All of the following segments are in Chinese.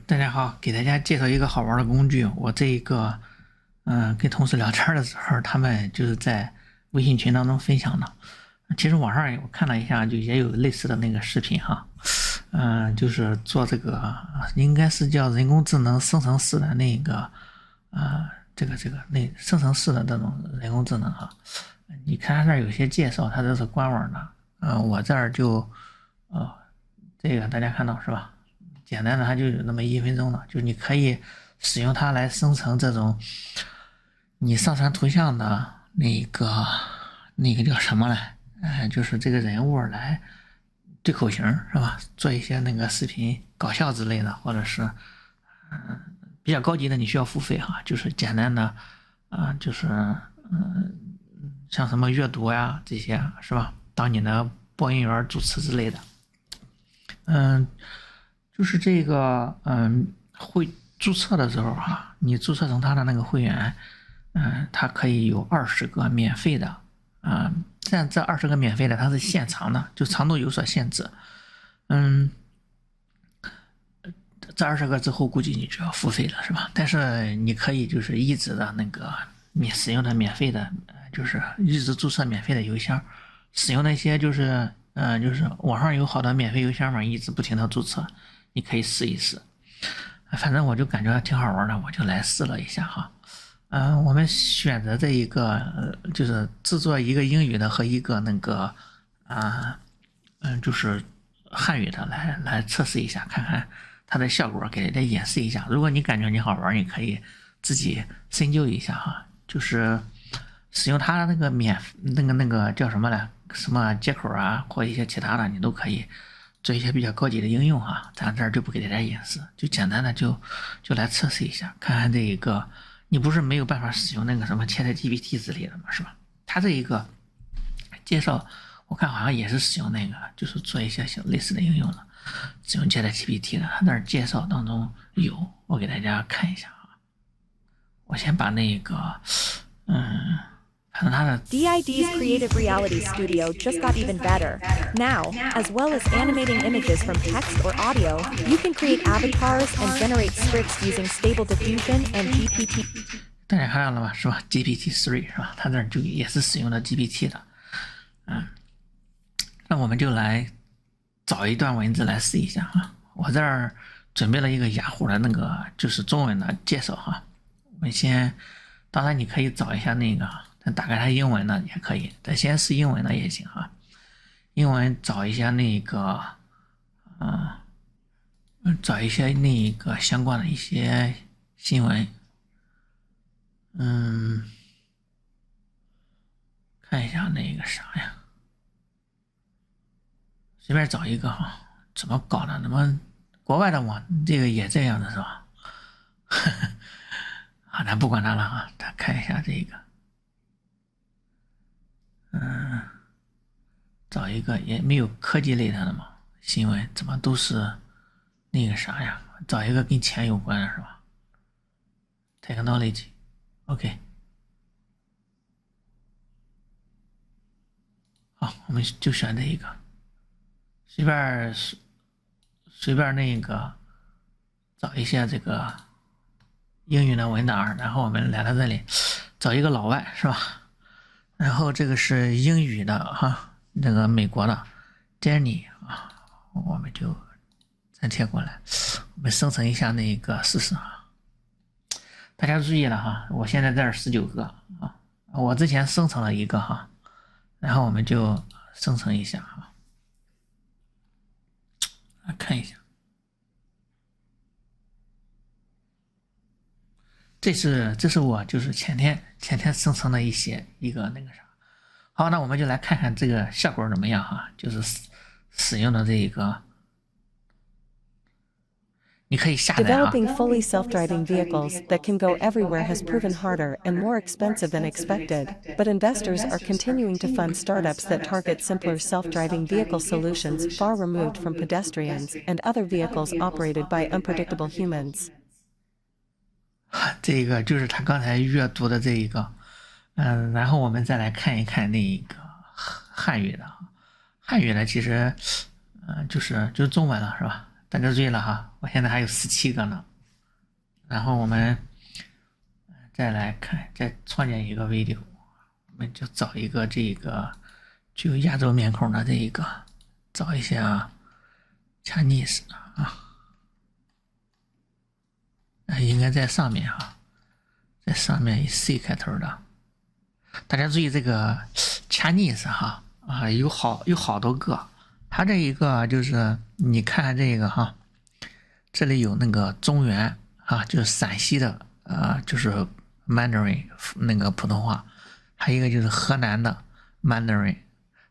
大家好，给大家介绍一个好玩的工具。我这一个，跟同事聊天的时候，他们就是在微信群当中分享的。其实网上我看了一下，就也有类似的那个视频哈，就是做这个，应该是叫人工智能生成式的那个，生成式的这种人工智能哈。你看它这儿有些介绍，它这是官网的，我这儿就，这个大家看到是吧？简单的，它就有那么1分钟的，就是你可以使用它来生成这种你上传图像的那个叫什么来？就是这个人物来对口型是吧？做一些那个视频搞笑之类的，或者是比较高级的你需要付费哈，就是简单的就是像什么阅读呀这些是吧？当你的播音员、主持之类的，就是这个会注册的时候哈，你注册成他的那个会员，它可以有20个免费的，这20个免费的它是限长的，就长度有所限制，这20个之后估计你就要付费了是吧？但是你可以就是一直的那个使用的免费的，就是一直注册免费的邮箱，使用那些就是网上有好多免费邮箱嘛，一直不停的注册。你可以试一试，反正我就感觉挺好玩的，我就来试了一下哈。我们选择这一个就是制作一个英语的和一个那个就是汉语的来测试一下，看看它的效果，给大家演示一下。如果你感觉你好玩，你可以自己深究一下哈，就是使用它那个那个叫什么来，什么接口啊，或一些其他的，你都可以做一些比较高级的应用哈，咱这儿就不给大家演示，就简单的就来测试一下，看看这一个，你不是没有办法使用那个什么ChatGPT 之类的嘛，是吧？它这一个介绍，我看好像也是使用那个，就是做一些类似的应用了，使用 ChatGPT 的，它那儿介绍当中有，我给大家看一下啊，我先把那个DID's Creative Reality Studio just got even better. Now, as well as animating images from text or audio, you can create avatars and generate scripts using Stable Diffusion and GPT. 大家看到了吧，是吧 ？GPT-3 是吧？它这就也是使用了 GPT 的，那我们就来找一段文字来试一下哈。我这儿准备了一个雅虎的那个就是中文的介绍哈。我们先，当然你可以找一下那个。打开它英文的也可以，但先试英文的也行哈。英文找一下那个，找一些那个相关的一些新闻，看一下那个啥呀，随便找一个哈。怎么搞的？怎么国外的网这个也这样的是吧？啊，咱不管它了啊，咱看一下这个。找一个也没有科技类的嘛新闻，怎么都是那个啥呀？找一个跟钱有关的是吧 ？Technology，OK， 好，我们就选这一个，随便那个找一下这个英语的文档，然后我们来到这里找一个老外是吧？然后这个是英语的哈。那个美国的 Jenny 啊，我们就粘贴过来，我们生成一下那个试试啊。大家注意了哈，我现在这儿19个啊，我之前生成了一个哈，然后我们就生成一下哈，看一下，这是我就是前天生成的一个那个啥。好，那我们就来看看这个效果怎么样哈，就是使用的这一个，你可以下载啊。Developing fully self-driving vehicles that can go everywhere has proven harder and more expensive than expected, but investors are continuing to fund startups that target simpler self-driving vehicle solutions far removed from pedestrians and other vehicles operated by unpredictable humans. 这个就是他刚才阅读的这一个。然后我们再来看一看那个汉语的，汉语的其实，就是中文了是吧？大家注意了哈，我现在还有17个呢。然后我们再来看，再创建一个 video， 我们就找一个这个具有亚洲面孔的这一个，找一下 Chinese 应该在上面在上面以 C 开头的。大家注意这个 Chinese 有好多个，它这一个就是你看这个这里有那个中原就是陕西的就是 Mandarin 那个普通话，还有一个就是河南的 Mandarin，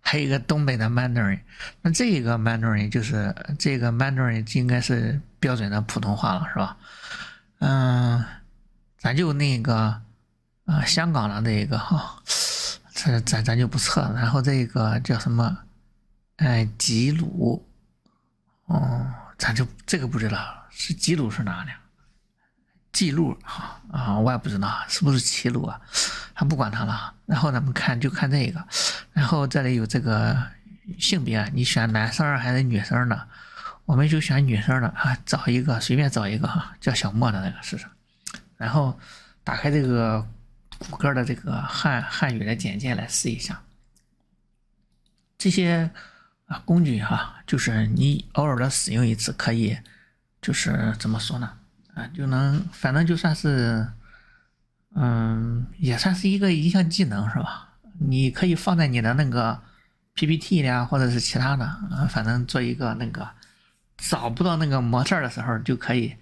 还有一个东北的 Mandarin。那这个 Mandarin 就是这个 Mandarin 应该是标准的普通话了，是吧？咱就那个香港的这个咱就不测了。然后这个叫什么吉鲁，咱就这个不知道是吉鲁是哪里？记录我也不知道是不是齐鲁还不管它了。然后咱们就看这个，然后这里有这个性别，你选男生还是女生呢？我们就选女生的找一个随便找一个叫小莫的那个试试。然后打开这个谷歌的这个汉语的简介来试一下。这些工具就是你偶尔的使用一次可以，就是怎么说呢就能反正就算是也算是一项技能，是吧？你可以放在你的那个 PPT 呀，或者是其他的反正做一个那个找不到那个模特的时候就可以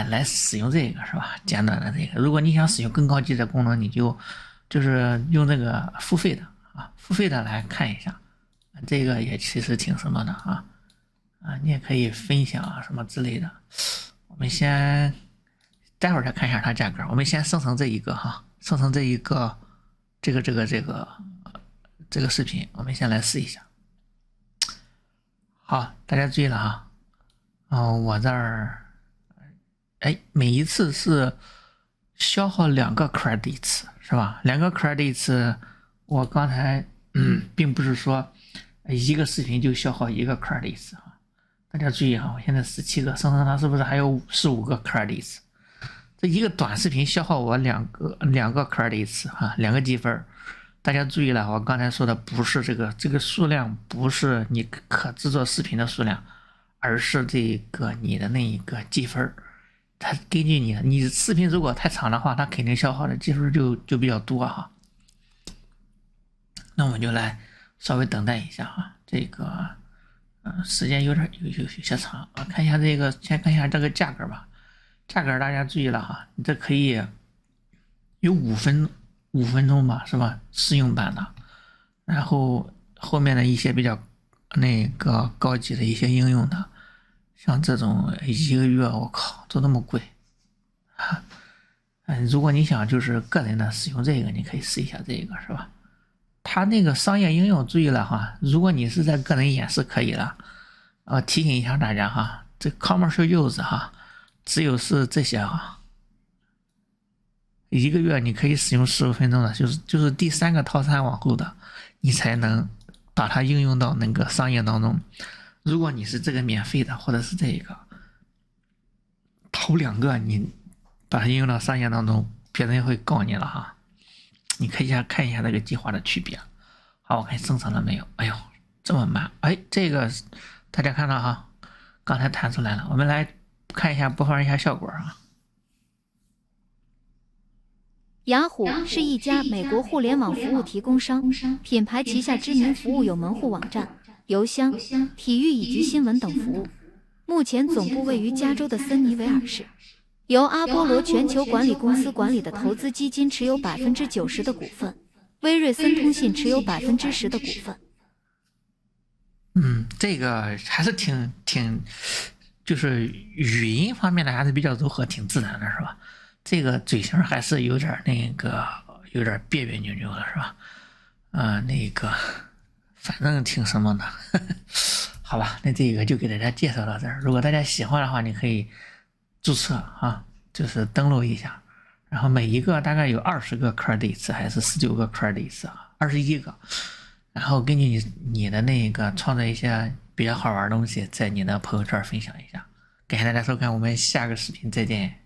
来使用这个，是吧？简短的这个。如果你想使用更高级的功能，你就是用这个付费的来看一下。这个也其实挺什么的你也可以分享什么之类的。我们先待会儿再看一下它价格。我们先生成这一个生成这一个这个视频，我们先来试一下。好，大家注意了我这儿每一次是消耗2个 credits， 是吧？2个 credits， 我刚才并不是说一个视频就消耗1个 credits。大家注意我现在17个，生成它是不是还有15个 credits？ 这一个短视频消耗我两个 credits 2个积分。大家注意了，我刚才说的不是这个数量，不是你可制作视频的数量，而是这个你的那一个积分。它根据你视频如果太长的话，它肯定消耗的积分就比较多那我们就来稍微等待一下这个时间有些长看一下这个，先看一下这个价格吧。价格大家注意了你这可以有5分钟吧，是吧？试用版的。然后后面的一些比较那个高级的一些应用的，像这种1个月我靠都那么贵如果你想就是个人的使用这个，你可以试一下这个，是吧？它那个商业应用注意了如果你是在个人演示可以了提醒一下大家这 commercial use 只有是这些1个月你可以使用15分钟的，就是第3个套餐往后的你才能把它应用到那个商业当中。如果你是这个免费的或者是这个头2个你把它应用到商业当中，别人会告你了你可以看一下这个计划的区别。好，我看生成了没有？哎呦这么慢这个大家看到刚才弹出来了。我们来看一下播放一下效果雅虎是一家美国互联网服务提供商，品牌旗下知名服务有门户网站、邮箱、体育以及新闻等服务。目前总部位于加州的森尼维尔市，由阿波罗全球管理公司管理的投资基金持有90%的股份，威瑞森通信持有10%的股份。这个还是挺就是语音方面的还是比较柔和，挺自然的，是吧？这个嘴型还是有点有点别别扭扭的，是吧？那个反正挺什么的好吧，那这个就给大家介绍到这儿。如果大家喜欢的话，你可以注册就是登录一下，然后每一个大概有20个 credits 还是19个 credits 21个，然后根据你的那个创造一些比较好玩的东西，在你的朋友圈分享一下。感谢大家收看，我们下个视频再见。